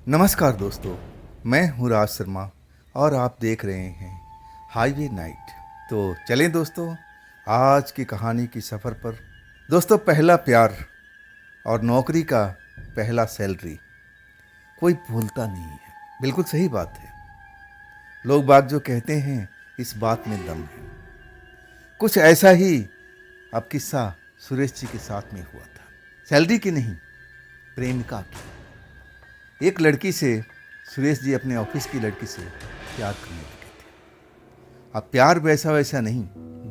नमस्कार दोस्तों, मैं हूँ राज शर्मा और आप देख रहे हैं हाईवे नाइट। तो चलें दोस्तों, आज की कहानी की सफ़र पर। दोस्तों, पहला प्यार और नौकरी का पहला सैलरी कोई भूलता नहीं है। बिल्कुल सही बात है। लोग बाग जो कहते हैं, इस बात में दम है। कुछ ऐसा ही अब किस्सा सुरेश जी के साथ में हुआ था। सैलरी की नहीं, प्रेमिका की। एक लड़की से सुरेश जी अपने ऑफिस की लड़की से प्यार करने लगे थे। अब प्यार वैसा वैसा नहीं,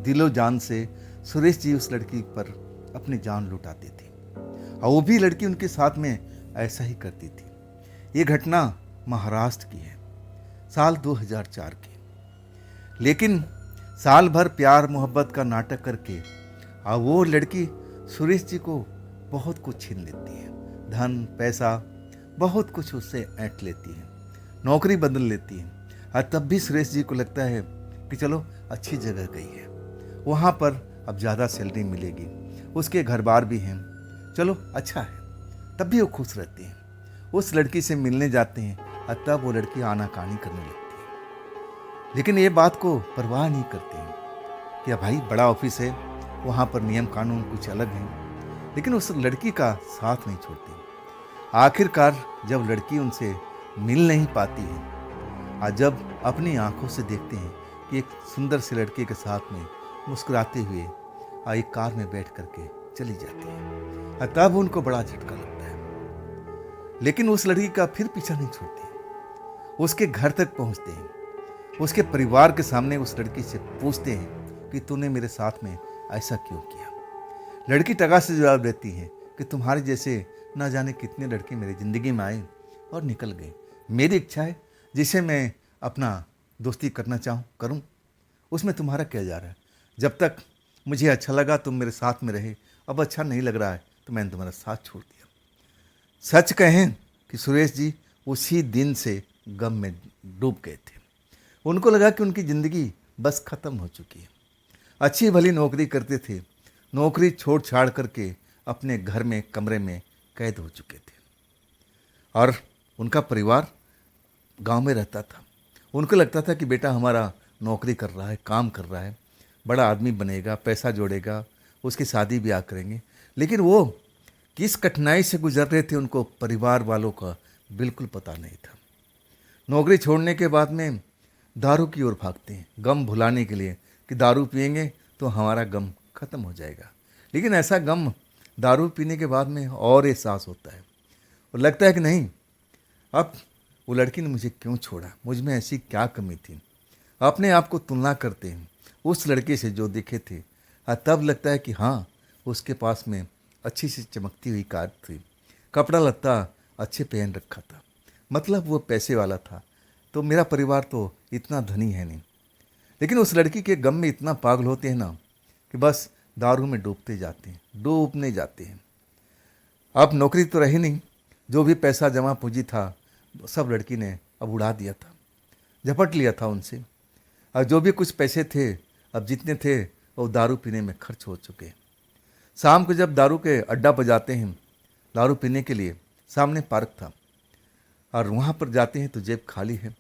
दिलो जान से सुरेश जी उस लड़की पर अपनी जान लुटाते थे और वो भी लड़की उनके साथ में ऐसा ही करती थी। ये घटना महाराष्ट्र की है, साल 2004 की। लेकिन साल भर प्यार मोहब्बत का नाटक करके और वो लड़की सुरेश जी को बहुत कुछ छीन लेती है। धन, पैसा, बहुत कुछ उससे ऐंठ लेती है। नौकरी बदल लेती है। और तब भी सुरेश जी को लगता है कि चलो अच्छी जगह गई है, वहाँ पर अब ज़्यादा सैलरी मिलेगी, उसके घर बार भी हैं, चलो अच्छा है। तब भी वो खुश रहते हैं। उस लड़की से मिलने जाते हैं और तब वो लड़की आनाकानी करने लगती है। लेकिन ये बात को परवाह नहीं करते हैं कि भाई बड़ा ऑफिस है, वहाँ पर नियम कानून कुछ अलग हैं। लेकिन उस लड़की का साथ नहीं छोड़ते। आखिरकार जब लड़की उनसे मिल नहीं पाती है और जब अपनी आंखों से देखते हैं कि एक सुंदर से लड़के के साथ में मुस्कुराते हुए एक कार में बैठ करके चली जाती है, और तब उनको बड़ा झटका लगता है। लेकिन उस लड़की का फिर पीछा नहीं छोड़ते, उसके घर तक पहुंचते हैं। उसके परिवार के सामने उस लड़की से पूछते हैं कि तूने मेरे साथ में ऐसा क्यों किया। लड़की टका से जवाब देती है कि तुम्हारे जैसे ना जाने कितने लड़के मेरी ज़िंदगी में आए और निकल गए। मेरी इच्छा है जिसे मैं अपना दोस्ती करना चाहूँ करूँ, उसमें तुम्हारा क्या जा रहा है। जब तक मुझे अच्छा लगा तुम मेरे साथ में रहे, अब अच्छा नहीं लग रहा है तो मैंने तुम्हारा साथ छोड़ दिया। सच कहें कि सुरेश जी उसी दिन से गम में डूब गए थे। उनको लगा कि उनकी ज़िंदगी बस ख़त्म हो चुकी है। अच्छी भली नौकरी करते थे, नौकरी छोड़ छाड़ करके अपने घर में कमरे में कैद हो चुके थे। और उनका परिवार गांव में रहता था। उनको लगता था कि बेटा हमारा नौकरी कर रहा है, काम कर रहा है, बड़ा आदमी बनेगा, पैसा जोड़ेगा, उसकी शादी ब्याह करेंगे। लेकिन वो किस कठिनाई से गुजर रहे थे उनको परिवार वालों का बिल्कुल पता नहीं था। नौकरी छोड़ने के बाद में दारू की ओर भागते हैं, गम भुलाने के लिए कि दारू पिएंगे तो हमारा गम खत्म हो जाएगा। लेकिन ऐसा गम दारू पीने के बाद में और एहसास होता है और लगता है कि नहीं, अब वो लड़की ने मुझे क्यों छोड़ा, मुझ में ऐसी क्या कमी थी। अपने आप को तुलना करते हैं उस लड़के से जो दिखे थे, और तब लगता है कि हाँ, उसके पास में अच्छी सी चमकती हुई कार थी, कपड़ा लत्ता अच्छे पहन रखा था, मतलब वो पैसे वाला था। तो मेरा परिवार तो इतना धनी है नहीं। लेकिन उस लड़की के गम में इतना पागल होते हैं ना कि बस दारू में डूबते जाते हैं, डूबने जाते हैं। अब नौकरी तो रही नहीं, जो भी पैसा जमा पूंजी था सब लड़की ने अब उड़ा दिया था, झपट लिया था उनसे। और जो भी कुछ पैसे थे, अब जितने थे वो दारू पीने में खर्च हो चुके। शाम को जब दारू के अड्डा पर जाते हैं दारू पीने के लिए, सामने पार्क था और वहाँ पर जाते हैं तो जेब खाली है।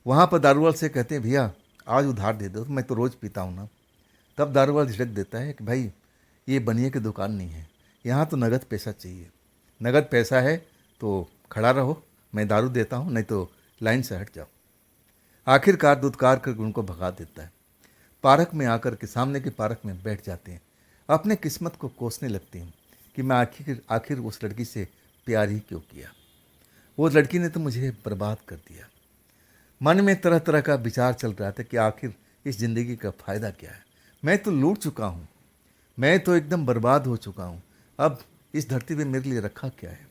वहाँ पर दारू वाले से कहते हैं भैया आज उधार दे दो, मैं तो रोज़ पीता हूँ ना। तब दारू वाला झिड़क देता है कि भाई ये बनिए की दुकान नहीं है, यहाँ तो नगद पैसा चाहिए। नगद पैसा है तो खड़ा रहो, मैं दारू देता हूँ, नहीं तो लाइन से हट जाओ। आखिरकार दुत्कार कर उनको भगा देता है। पार्क में आकर के सामने के पार्क में बैठ जाते हैं, अपने किस्मत को कोसने लगते हैं कि मैं आखिर उस लड़की से प्यार ही क्यों किया। वो लड़की ने तो मुझे बर्बाद कर दिया। मन में तरह तरह का विचार चल रहा था कि आखिर इस ज़िंदगी का फ़ायदा क्या है। मैं तो लूट चुका हूँ, मैं तो एकदम बर्बाद हो चुका हूँ, अब इस धरती पे मेरे लिए रखा क्या है।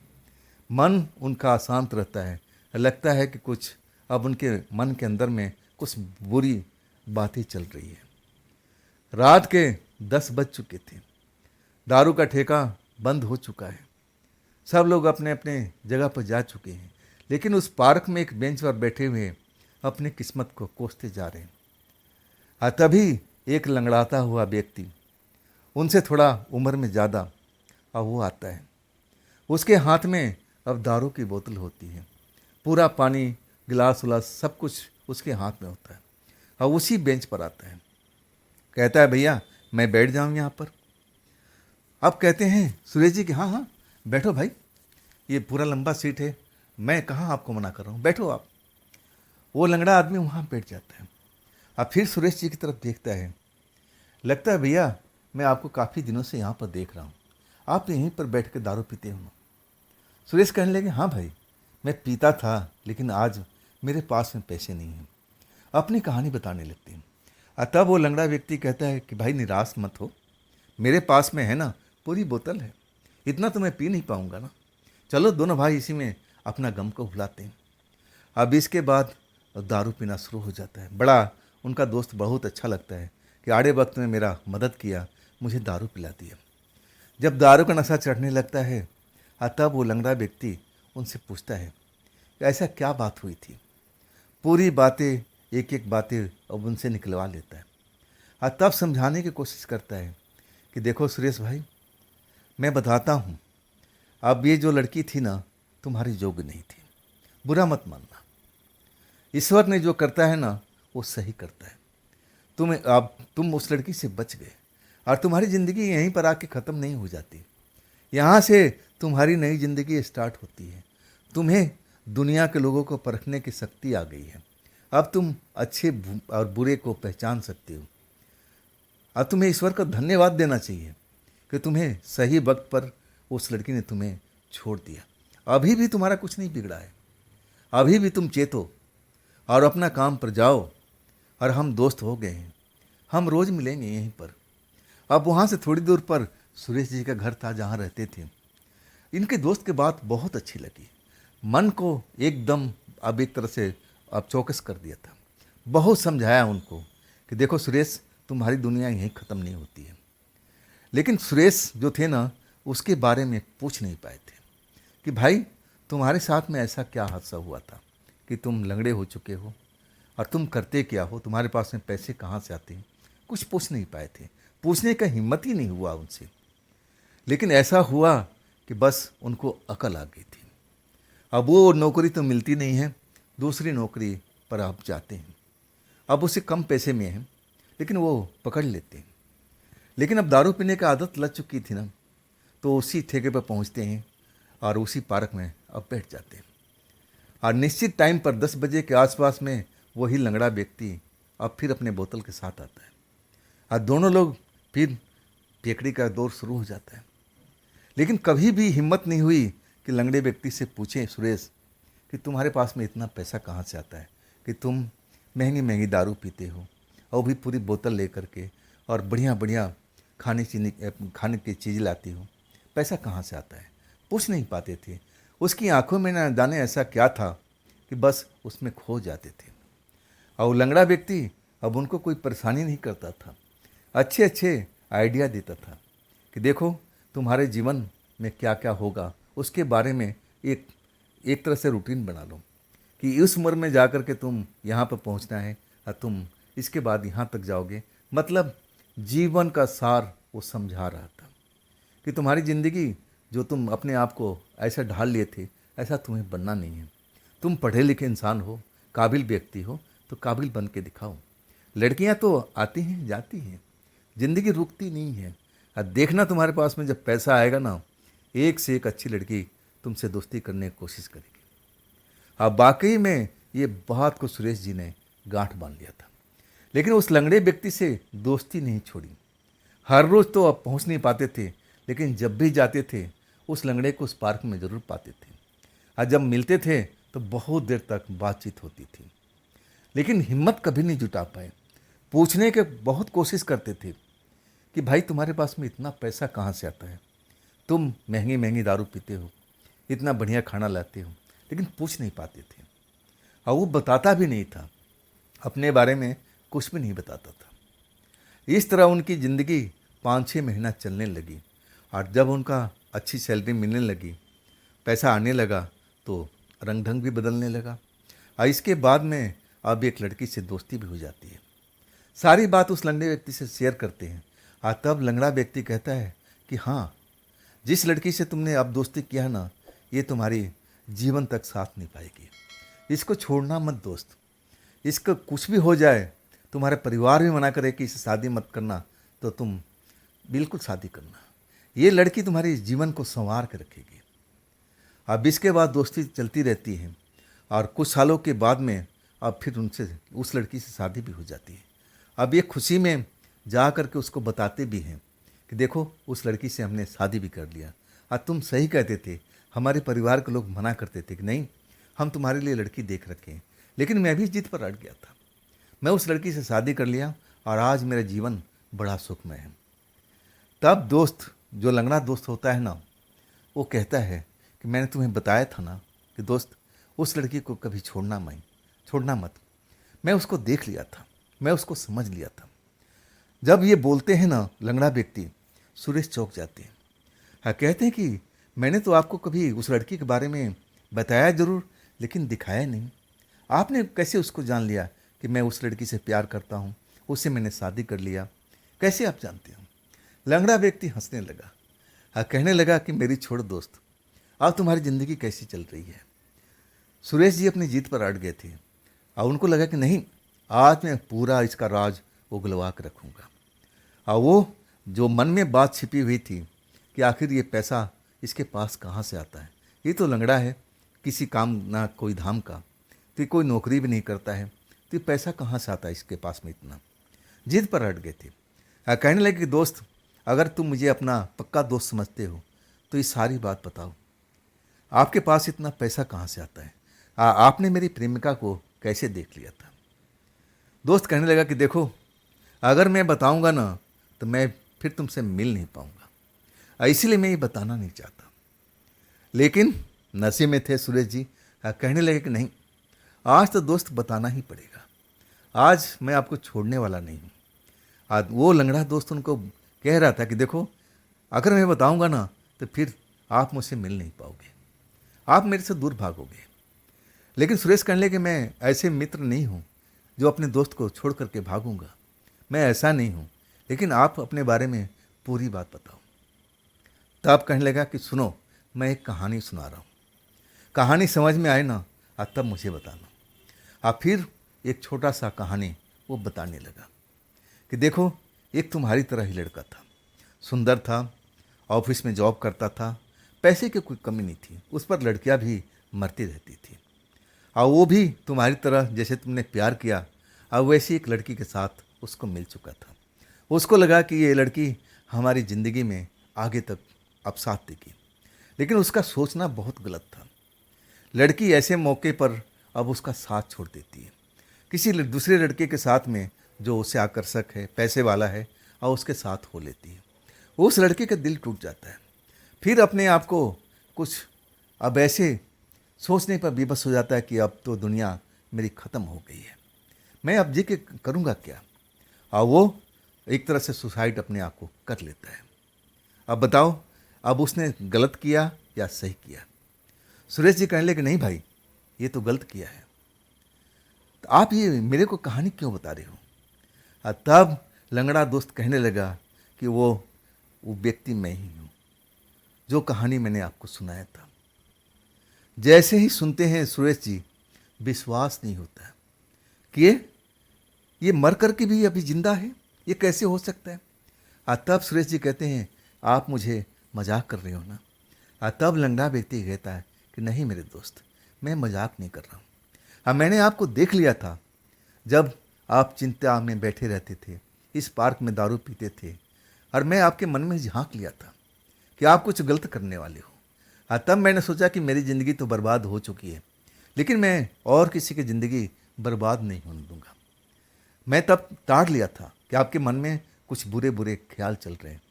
मन उनका अशांत रहता है, लगता है कि कुछ अब उनके मन के अंदर में कुछ बुरी बातें चल रही है। रात के 10 बज चुके थे, दारू का ठेका बंद हो चुका है, सब लोग अपने अपने जगह पर जा चुके हैं। लेकिन उस पार्क में एक बेंच पर बैठे हुए अपनी किस्मत को कोसते जा रहे हैं। और तभी एक लंगड़ाता हुआ व्यक्ति, उनसे थोड़ा उम्र में ज़्यादा, और वो आता है। उसके हाथ में अब दारू की बोतल होती है पूरा पानी, गिलास उलास सब कुछ उसके हाथ में होता है और उसी बेंच पर आता है। कहता है भैया मैं बैठ जाऊँ यहाँ पर। अब कहते हैं सुरेश जी कि हाँ हाँ बैठो भाई, ये पूरा लंबा सीट है, मैं कहाँ आपको मना कर रहा हूँ, बैठो आप। वो लंगड़ा आदमी वहाँ बैठ जाता है। अब फिर सुरेश जी की तरफ देखता है। लगता है भैया मैं आपको काफ़ी दिनों से यहाँ पर देख रहा हूँ, आप यहीं पर बैठ कर दारू पीते हो ना। सुरेश कहने लगे हाँ भाई मैं पीता था, लेकिन आज मेरे पास में पैसे नहीं हैं। अपनी कहानी बताने लगते हैं। तब वो लंगड़ा व्यक्ति कहता है कि भाई निराश मत हो, मेरे पास में है ना पूरी बोतल है, इतना तो मैं पी नहीं पाऊंगा ना, चलो दोनों भाई इसी में अपना गम को भुलाते हैं। अब इसके बाद दारू पीना शुरू हो जाता है। बड़ा उनका दोस्त बहुत अच्छा लगता है कि आड़े वक्त में मेरा मदद किया, मुझे दारू पिला दिया। जब दारू का नशा चढ़ने लगता है तब वो लंगड़ा व्यक्ति उनसे पूछता है कि ऐसा क्या बात हुई थी। पूरी बातें, एक एक बातें अब उनसे निकलवा लेता है और तब समझाने की कोशिश करता है कि देखो सुरेश भाई मैं बताता हूँ, अब ये जो लड़की थी ना तुम्हारी योग्य नहीं थी, बुरा मत मानना। ईश्वर ने जो करता है ना वो सही करता है। तुम उस लड़की से बच गए और तुम्हारी ज़िंदगी यहीं पर आके ख़त्म नहीं हो जाती, यहाँ से तुम्हारी नई ज़िंदगी स्टार्ट होती है। तुम्हें दुनिया के लोगों को परखने की शक्ति आ गई है। अब तुम अच्छे और बुरे को पहचान सकते हो। अब तुम्हें ईश्वर का धन्यवाद देना चाहिए कि तुम्हें सही वक्त पर उस लड़की ने तुम्हें छोड़ दिया। अभी भी तुम्हारा कुछ नहीं बिगड़ा है, अभी भी तुम चेतो और अपना काम पर जाओ। और हम दोस्त हो गए हैं, हम रोज़ मिलेंगे यहीं पर। अब वहाँ से थोड़ी दूर पर सुरेश जी का घर था जहाँ रहते थे। इनके दोस्त की बात बहुत अच्छी लगी, मन को एकदम अब एक तरह से अब चौकस कर दिया था। बहुत समझाया उनको कि देखो सुरेश तुम्हारी दुनिया यहीं ख़त्म नहीं होती है। लेकिन सुरेश जो थे ना उसके बारे में पूछ नहीं पाए थे कि भाई तुम्हारे साथ में ऐसा क्या हादसा हुआ था कि तुम लंगड़े हो चुके हो और तुम करते क्या हो, तुम्हारे पास में पैसे कहाँ से आते हैं, कुछ पूछ नहीं पाए थे। पूछने का हिम्मत ही नहीं हुआ उनसे। लेकिन ऐसा हुआ कि बस उनको अकल आ गई थी। अब वो नौकरी तो मिलती नहीं है, दूसरी नौकरी पर आप जाते हैं। अब उसे कम पैसे में है लेकिन वो पकड़ लेते हैं। लेकिन अब दारू पीने की आदत लग चुकी थी ना, तो उसी ठेके पर पहुंचते हैं और उसी पार्क में अब बैठ जाते हैं। और निश्चित टाइम पर 10 बजे के आसपास में वही लंगड़ा व्यक्ति अब फिर अपने बोतल के साथ आता है और दोनों लोग फिर पेकड़ी का दौर शुरू हो जाता है। लेकिन कभी भी हिम्मत नहीं हुई कि लंगड़े व्यक्ति से पूछें सुरेश कि तुम्हारे पास में इतना पैसा कहाँ से आता है कि तुम महंगी महंगी दारू पीते हो और भी पूरी बोतल लेकर के और बढ़िया बढ़िया खाने की चीज़ लाती हो, पैसा कहाँ से आता है। पूछ नहीं पाते थे। उसकी आंखों में ना जाने ऐसा क्या था कि बस उसमें खो जाते थे। और लंगड़ा व्यक्ति अब उनको कोई परेशानी नहीं करता था, अच्छे अच्छे आइडिया देता था कि देखो तुम्हारे जीवन में क्या क्या होगा उसके बारे में एक तरह से रूटीन बना लो कि इस उम्र में जा कर के तुम यहाँ पर पहुँचना है और तुम इसके बाद यहाँ तक जाओगे। मतलब जीवन का सार वो समझा रहा था कि तुम्हारी ज़िंदगी जो तुम अपने आप को ऐसा ढाल लिए थे ऐसा तुम्हें बनना नहीं है। तुम पढ़े लिखे इंसान हो, काबिल व्यक्ति हो, तो काबिल बन के दिखाओ। लड़कियां तो आती हैं जाती हैं, ज़िंदगी रुकती नहीं है। और देखना तुम्हारे पास में जब पैसा आएगा ना, एक से एक अच्छी लड़की तुमसे दोस्ती करने की कोशिश करेगी। अब वाकई में ये बात को सुरेश जी ने गांठ बांध लिया था। लेकिन उस लंगड़े व्यक्ति से दोस्ती नहीं छोड़ी। हर रोज़ तो अब पहुंच नहीं पाते थे, लेकिन जब भी जाते थे उस लंगड़े को उस पार्क में ज़रूर पाते थे और जब मिलते थे तो बहुत देर तक बातचीत होती थी। लेकिन हिम्मत कभी नहीं जुटा पाए। पूछने के बहुत कोशिश करते थे कि भाई तुम्हारे पास में इतना पैसा कहाँ से आता है, तुम महंगी महंगी दारू पीते हो, इतना बढ़िया खाना लाते हो, लेकिन पूछ नहीं पाते थे। और वो बताता भी नहीं था, अपने बारे में कुछ भी नहीं बताता था। इस तरह उनकी ज़िंदगी 5-6 महीना चलने लगी और जब उनका अच्छी सैलरी मिलने लगी, पैसा आने लगा, तो रंग ढंग भी बदलने लगा। और इसके बाद में अब एक लड़की से दोस्ती भी हो जाती है। सारी बात उस लंगड़े व्यक्ति से शेयर करते हैं और तब लंगड़ा व्यक्ति कहता है कि हाँ, जिस लड़की से तुमने अब दोस्ती किया ना, ये तुम्हारी जीवन तक साथ नहीं पाएगी। इसको छोड़ना मत दोस्त। इसका कुछ भी हो जाए, तुम्हारे परिवार भी मना करे कि इसे शादी मत करना, तो तुम बिल्कुल शादी करना। ये लड़की तुम्हारे जीवन को संवार के रखेगी। अब इसके बाद दोस्ती चलती रहती है और कुछ सालों के बाद में अब फिर उनसे उस लड़की से शादी भी हो जाती है। अब ये खुशी में जा कर के उसको बताते भी हैं कि देखो उस लड़की से हमने शादी भी कर लिया। और तुम सही कहते थे, हमारे परिवार के लोग मना करते थे कि नहीं, हम तुम्हारे लिए लड़की देख रखे हैं, लेकिन मैं भी जिद पर अड़ गया था। मैं उस लड़की से शादी कर लिया और आज मेरा जीवन बड़ा सुखमय है। तब दोस्त, जो लंगड़ा दोस्त होता है ना, वो कहता है कि मैंने तुम्हें बताया था ना कि दोस्त, उस लड़की को कभी छोड़ना मत। मैं उसको देख लिया था, मैं उसको समझ लिया था। जब ये बोलते हैं ना लंगड़ा व्यक्ति, सुरेश चौंक जाते हैं। हाँ, कहते हैं कि मैंने तो आपको कभी उस लड़की के बारे में बताया जरूर, लेकिन दिखाया नहीं। आपने कैसे उसको जान लिया कि मैं उस लड़की से प्यार करता हूँ, उससे मैंने शादी कर लिया, कैसे आप जानते हो? लंगड़ा व्यक्ति हंसने लगा। हाँ, कहने लगा कि मेरी छोड़ दोस्त, अब तुम्हारी ज़िंदगी कैसी चल रही है? सुरेश जी अपनी जीत पर अड़ गए थे और उनको लगा कि नहीं, आज मैं पूरा इसका राज उगलवा कर रखूँगा। और वो जो मन में बात छिपी हुई थी कि आखिर ये पैसा इसके पास कहाँ से आता है, ये तो लंगड़ा है, किसी काम ना कोई धाम का, तो ये कोई नौकरी भी नहीं करता है, तो ये पैसा कहाँ से आता है इसके पास में इतना? जिद पर अड़ गए थे। कहने लगे कि दोस्त, अगर तुम मुझे अपना पक्का दोस्त समझते हो तो ये सारी बात बताओ, आपके पास इतना पैसा कहाँ से आता है? आपने मेरी प्रेमिका को कैसे देख लिया था? दोस्त कहने लगा कि देखो, अगर मैं बताऊंगा ना तो मैं फिर तुमसे मिल नहीं पाऊंगा, इसीलिए मैं ये बताना नहीं चाहता। लेकिन नशे में थे सुरेश जी। कहने लगे कि नहीं, आज तो दोस्त बताना ही पड़ेगा, आज मैं आपको छोड़ने वाला नहीं हूँ। आज वो लंगड़ा दोस्त उनको कह रहा था कि देखो, अगर मैं बताऊंगा ना तो फिर आप मुझसे मिल नहीं पाओगे, आप मेरे से दूर भागोगे। लेकिन सुरेश कहने लगे कि मैं ऐसे मित्र नहीं हूँ जो अपने दोस्त को छोड़ करके भागूंगा, मैं ऐसा नहीं हूँ, लेकिन आप अपने बारे में पूरी बात बताओ। तब कहने लगा कि सुनो, मैं एक कहानी सुना रहा हूँ, कहानी समझ में आए ना तब मुझे बताना। आप फिर एक छोटा सा कहानी वो बताने लगा कि देखो, एक तुम्हारी तरह ही लड़का था, सुंदर था, ऑफिस में जॉब करता था, पैसे की कोई कमी नहीं थी, उस पर लड़कियां भी मरती रहती थी। और वो भी तुम्हारी तरह जैसे तुमने प्यार किया, अब वैसी एक लड़की के साथ उसको मिल चुका था। उसको लगा कि ये लड़की हमारी ज़िंदगी में आगे तक अब साथ देगी, लेकिन उसका सोचना बहुत गलत था। लड़की ऐसे मौके पर अब उसका साथ छोड़ देती है किसी दूसरे लड़के के साथ में जो उसे आकर्षक है, पैसे वाला है, और उसके साथ हो लेती है। उस लड़के का दिल टूट जाता है, फिर अपने आप को कुछ अब ऐसे सोचने पर विवश हो जाता है कि अब तो दुनिया मेरी ख़त्म हो गई है, मैं अब जी के करूँगा क्या? और वो एक तरह से सुसाइड अपने आप को कर लेता है। अब बताओ, अब उसने गलत किया या सही किया? सुरेश जी कहने लगे नहीं भाई, ये तो गलत किया है, तो आप ये मेरे को कहानी क्यों बता रहे हो? तब लंगड़ा दोस्त कहने लगा कि वो व्यक्ति मैं ही हूँ जो कहानी मैंने आपको सुनाया था। जैसे ही सुनते हैं सुरेश जी, विश्वास नहीं होता कि ये मर करके भी अभी जिंदा है, ये कैसे हो सकता है? तब सुरेश जी कहते हैं, आप मुझे मजाक कर रहे हो ना? तब लंगड़ा व्यक्ति कहता है कि नहीं मेरे दोस्त, मैं मजाक नहीं कर रहा हूँ। मैंने आपको देख लिया था जब आप चिंता में बैठे रहते थे, इस पार्क में दारू पीते थे, और मैं आपके मन में झांक लिया था कि आप कुछ गलत करने वाले हो। तब मैंने सोचा कि मेरी ज़िंदगी तो बर्बाद हो चुकी है, लेकिन मैं और किसी की ज़िंदगी बर्बाद नहीं होने दूंगा। मैं तब ताड़ लिया था कि आपके मन में कुछ बुरे बुरे ख्याल चल रहे हैं,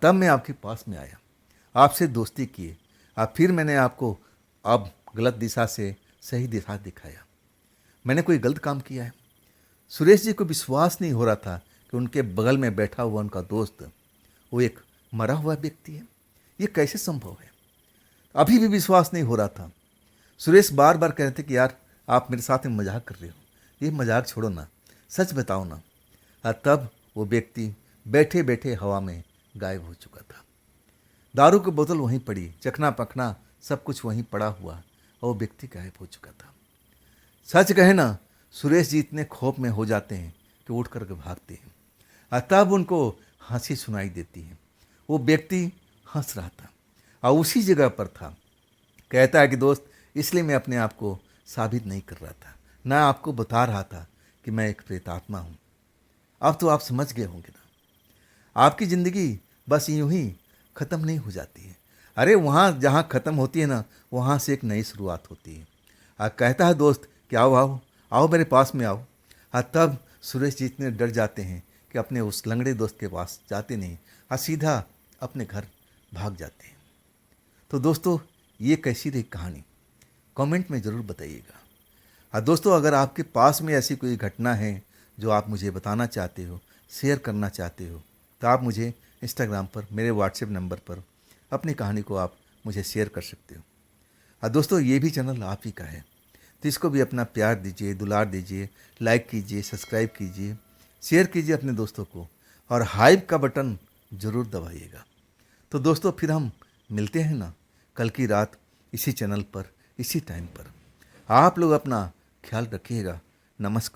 तब मैं आपके पास में आया, आपसे दोस्ती किए, फिर मैंने आपको अब गलत दिशा से सही दिशा दिखाया। मैंने कोई गलत काम किया है? सुरेश जी को विश्वास नहीं हो रहा था कि उनके बगल में बैठा हुआ उनका दोस्त वो एक मरा हुआ व्यक्ति है, ये कैसे संभव है? अभी भी विश्वास नहीं हो रहा था। सुरेश बार बार कह रहे थे कि यार आप मेरे साथ में मजाक कर रहे हो, ये मजाक छोड़ो ना, सच बताओ ना। तब वो व्यक्ति बैठे बैठे हवा में गायब हो चुका था। दारू की बोतल वहीं पड़ी, चखना पखना सब कुछ वहीं पड़ा हुआ, और वो व्यक्ति गायब हो चुका था। सच कहे ना, सुरेश जी इतने खौफ में हो जाते हैं कि उठ करके भागते हैं। तब उनको हंसी सुनाई देती है। वो व्यक्ति हंस रहा था और उसी जगह पर था। कहता है कि दोस्त, इसलिए मैं अपने आप को साबित नहीं कर रहा था, ना आपको बता रहा था कि मैं एक प्रेतात्मा हूँ। अब तो आप समझ गए होंगे ना। आपकी ज़िंदगी बस यूं ही ख़त्म नहीं हो जाती है। अरे वहाँ जहाँ ख़त्म होती है ना, वहाँ से एक नई शुरुआत होती है। कहता है दोस्त कि आओ आओ आओ मेरे पास में आओ। तब सुरेश जी इतने डर जाते हैं कि अपने उस लंगड़े दोस्त के पास जाते नहीं और सीधा अपने घर भाग जाते हैं। तो दोस्तों, ये कैसी रही कहानी, कमेंट में ज़रूर बताइएगा। दोस्तों, अगर आपके पास में ऐसी कोई घटना है जो आप मुझे बताना चाहते हो, शेयर करना चाहते हो, तो आप मुझे इंस्टाग्राम पर मेरे व्हाट्सएप नंबर पर अपनी कहानी को आप मुझे शेयर कर सकते हो। दोस्तों, ये भी चैनल आप ही का है, तो इसको भी अपना प्यार दीजिए, दुलार दीजिए, लाइक कीजिए, सब्सक्राइब कीजिए, शेयर कीजिए अपने दोस्तों को और हाइप का बटन ज़रूर दबाइएगा। तो दोस्तों, फिर हम मिलते हैं ना कल की रात इसी चैनल पर, इसी टाइम पर। आप लोग अपना ख्याल रखिएगा। नमस्कार।